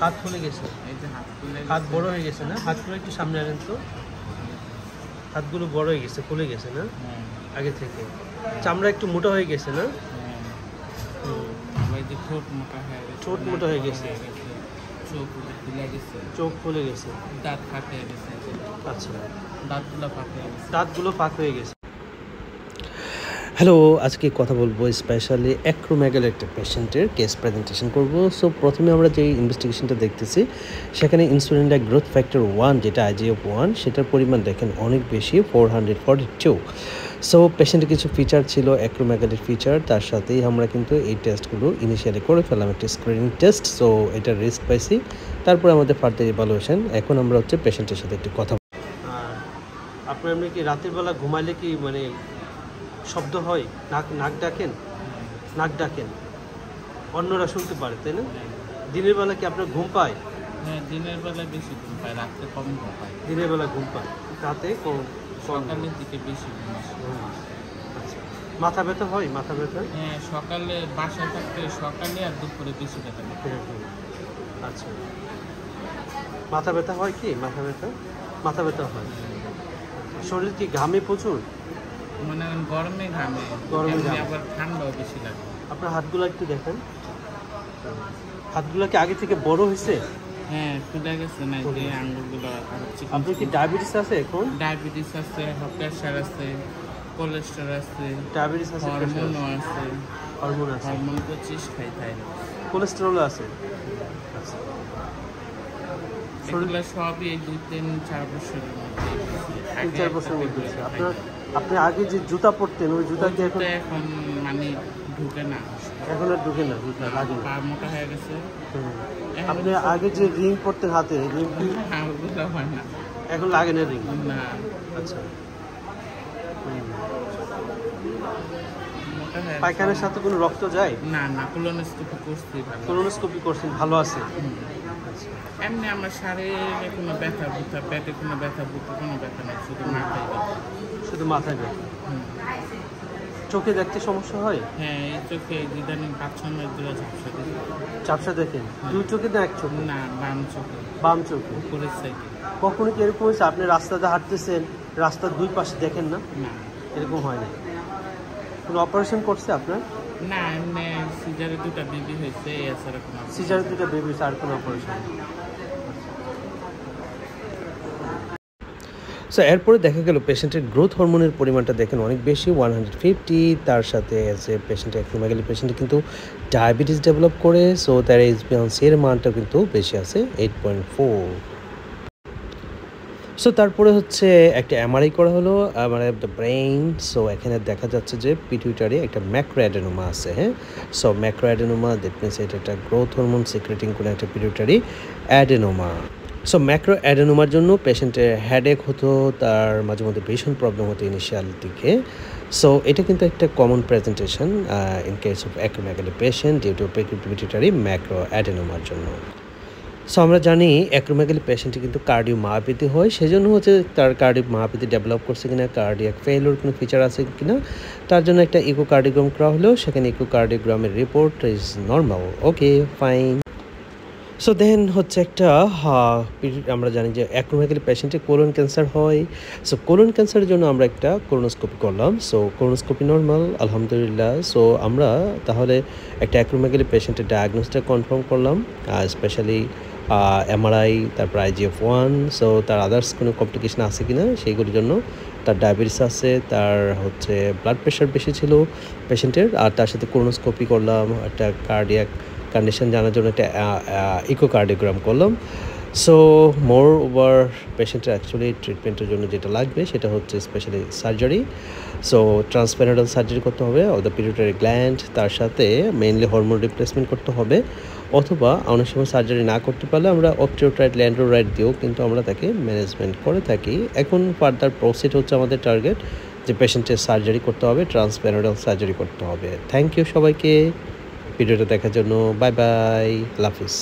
হাত ফুলে গেছে, হাত বড় হয়ে গেছে না? হাতগুলো একটু সামনে আনেন তো। হাতগুলো বড় হয়ে গেছে, ফুলে গেছে না আগে থেকে? চামড়া একটু মোটা হয়ে গেছে না? ঠোঁট মোটা হয়ে গেছে, চোখ ফুলে গেছে, দাঁত ফাঁক হয়ে গেছে। আচ্ছা, দাঁতগুলো ফাঁক হয়ে গেছে। হ্যালো, আজকে কথা বলবো স্পেশালি অ্যাক্রোমেগালি একটা পেশেন্টের কেস প্রেজেন্টেশন করব। সো প্রথমে আমরা যে ইনভেস্টিগেশনটা দেখতেছি সেখানে ইনসুলিন গ্রোথ ফ্যাক্টর 1 যেটা IGF-1 সেটার পরিমাণ দেখেন অনেক বেশি, 442। সো পেশেন্টের কিছু ফিচার ছিল অ্যাক্রোমেগালির ফিচার, তার সাথেই আমরা কিন্তু এই টেস্টগুলো ইনিশিয়ালি করে ফেললাম, একটা স্ক্রিনিং টেস্ট। সো এটার রিস্ক পাইছি, তারপরে আমাদের ফার্দার ইভালুয়েশন। এখন আমরা হচ্ছে পেশেন্টের সাথে একটু কথা। আপনার এমনি কি রাতের বেলা ঘুমাইলে কি মানে শব্দ হয়? নাক ডাকেন? নাক ডাকেন, অন্যরা শুনতে পারে, তাই না? দিনের বেলা কি আপনার ঘুম পায়? হ্যাঁ, দিনের বেলা বেশি ঘুম পায়, রাতে কম ঘুম পায়। দিনের বেলা ঘুম পায়, রাতে কম। সকালের দিকে বেশি ঘুম আসে। আচ্ছা, মাথা ব্যথা হয়? মাথা ব্যথা? হ্যাঁ, সকালে বাসায় থাকতে সকালে আর দুপুরে বেশি ব্যথা লাগে। আচ্ছা, মাথা ব্যথা হয় কি? মাথা ব্যথা হয়। শরীর কি ঘামে প্রচুর? মানে গরমে ঘামে, আবার ঠান্ডাও বেশি লাগে। আপনার হাতগুলো একটু দেখেন, হাতগুলো কি আগে থেকে বড় হয়েছে? হ্যাঁ, ফুলে গেছে না, যে আঙ্গুলগুলো। আপনার কি ডায়াবেটিস আছে এখন? ডায়াবেটিস আছে, প্রেশার আছে, কোলেস্টেরল আছে, ডায়াবেটিস আছে, হরমোনও আছে। হরমোন 25 খাই তাই। কোলেস্টেরল আছে। আচ্ছা, এগুলো সবই 2-3-4 বছরের মধ্যে। 3-4 বছরের মধ্যে। আপনি আগে যে জুতা পরতেন ওই জুতা কি এখন মানে ঢুকে না? এখন আর ঢুকে না, জুতা লাগে না, পা মোটা হয়ে গেছে। আপনি আগে যে রিং পরতেন হাতে, রিং ওগুলো হয় না, এখন লাগে না রিং? না। আচ্ছা, মোটা হয়ে পায়খানার সাথে কোনো রক্ত যায়? না না, কোলোনোস্কোপি করছি। কোলোনোস্কোপি করছেন, ভালো আছে? এমনি আমার শরীরে কোনো ব্যথা বুথা, পেটে কোনো ব্যথা বুথা, কোনো ব্যথা নেই, শুধু মাথায় ব্যথা। শুধু মাথায় ব্যথা? চোখে দেখতে সমস্যা হয়? হ্যাঁ, এই চোখে ইদানিং 5-6 মাস ধরে ঝাপসা দেখি। ঝাপসা দেখেন? দুই চোখে না এক চোখে? না, বাম চোখে। বাম চোখে? উপরের সাইডে। কখনো কি এরকম হয়েছে আপনি রাস্তাতে হাঁটতেছেন, রাস্তার দুই পাশে দেখেন না? না, এরকম হয় না। কোনো অপারেশন করছে আপনার? না, এমনি সিজারে 2টা বেবি হয়েছে, এছাড়া কোনো। সিজারে 2টা বেবি হয়েছে, আর কোনো অপারেশন? সো এরপরে দেখা গেল পেশেন্টের গ্রোথ হরমোনের পরিমাণটা দেখেন অনেক বেশি, 150। তার সাথে আছে পেশেন্টের অ্যাক্রোমেগালি পেশেন্টে কিন্তু ডায়াবেটিস ডেভেলপ করে। সো তার HbA1c এর মানটা কিন্তু বেশি আছে, 8.4। সো তারপরে হচ্ছে একটা MRI করা হলো, MRI of the brain. So এখানে দেখা যাচ্ছে যে পিটুইটারি একটা ম্যাক্রোঅ্যাডেনোমা আছে। হ্যাঁ, সো ম্যাক্রোঅ্যাডেনোমা দ্যাট মিনস এটা একটা গ্রোথ হরমোন সিক্রেটিং কোনো একটা পিটুইটারি অ্যাডেনোমা। সো ম্যাক্রোঅ্যাডেনোমার জন্য পেশেন্টের হেডেক হতো, তার মাঝে মধ্যে ভীষণ প্রবলেম হতো ইনিশিয়াল দিকে। সো এটা কিন্তু একটা common presentation in case of acromegaly patient due to pituitary ম্যাক্রোঅ্যাডেনোমার জন্য। সো আমরা জানি অ্যাক্রোমেগালি পেশেন্টে কিন্তু কার্ডিওমায়োপ্যাথি হয়, সেজন্য হচ্ছে তার কার্ডিওমায়োপ্যাথি ডেভেলপ করছে কিনা, কার্ডিয়াক ফেইলিওর কোনো ফিচার আছে কিনা, তার জন্য একটা ইকোকার্ডিওগ্রাম করা হলো। সেখানে ইকোকার্ডিওগ্রামের report is normal, okay fine. So then হচ্ছে একটা আমরা জানি যে অ্যাক্রোমেগালি পেশেন্টে কোলন ক্যান্সার হয়। সো কোলন ক্যান্সারের জন্য আমরা একটা কোলোনোস্কোপি করলাম। সো কোলোনোস্কোপি নর্মাল, আলহামদুলিল্লাহ। সো আমরা তাহলে একটা অ্যাক্রোমেগালি পেশেন্টের ডায়াগনোসটা কনফার্ম করলাম, স্পেশালি MRI, তারপর IGF-1। সো তার আদার্স কোনো কমপ্লিকেশন আছে কিনা সেইগুলোর জন্য। তার ডায়াবেটিস আছে, তার হচ্ছে ব্লাড প্রেশার বেশি ছিল পেশেন্টের, আর তার সাথে কোলোনোস্কোপি করলাম, একটা কার্ডিয়াক কন্ডিশন জানার জন্য একটা ইকোকার্ডিওগ্রাম করলাম। সো মোর ওভার পেশেন্টের অ্যাকচুয়ালি ট্রিটমেন্টের জন্য যেটা লাগবে সেটা হচ্ছে স্পেশালি সার্জারি। সো ট্রান্সপেরেনাল সার্জারি করতে হবে অফ দ্য পিটুইটারি গ্ল্যান্ড, তার সাথে মেইনলি হরমোন রিপ্লেসমেন্ট করতে হবে, অথবা অনেক সময় সার্জারি না করতে পারলে আমরা অপটিওট্রাইড ল্যান্ডোরাইড দিয়েও কিন্তু আমরা তাকে ম্যানেজমেন্ট করে থাকি। এখন ফার্দার প্রসিড হচ্ছে আমাদের টার্গেট যে পেশেন্টের সার্জারি করতে হবে, ট্রান্সপেরেনাল সার্জারি করতে হবে। থ্যাংক ইউ সবাইকে ভিডিওটা দেখার জন্য। বাই বাই, আল্লাহ হাফিজ।